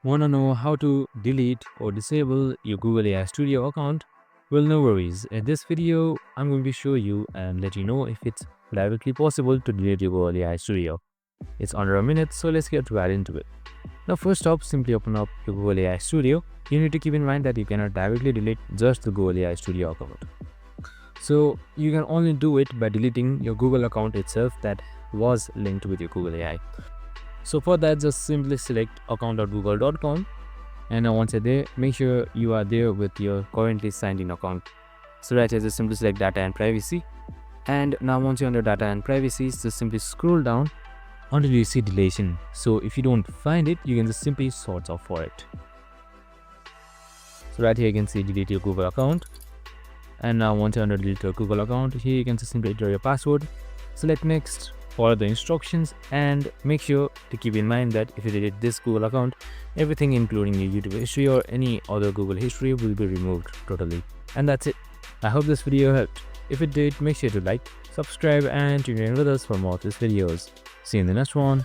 Want to know how to delete or disable your Google AI Studio account? Well, no worries. In this video, I'm going to show you and let you know if it's directly possible to delete your Google AI Studio. It's under a minute, so let's get right into it. Now, first off, simply open up your Google AI Studio. You need to keep in mind that you cannot directly delete just the Google AI Studio account. So you can only do it by deleting your Google account itself that was linked with your Google AI. So for that, just simply select account.google.com, and now once you're there, make sure you are there with your currently signed in account. So right here, just simply select data and privacy, and now once you're under data and privacy, just simply scroll down until you see deletion. So if you don't find it, you can just simply search off for it. So right here you can see delete your Google account, and now once you're under delete your Google account, here you can just simply enter your password, select next, follow the instructions, and make sure to keep in mind that if you delete this Google account, everything including your YouTube history or any other Google history will be removed totally. And that's it. I hope this video helped. If it did, make sure to like, subscribe, and tune in with us for more of these videos. See you in the next one.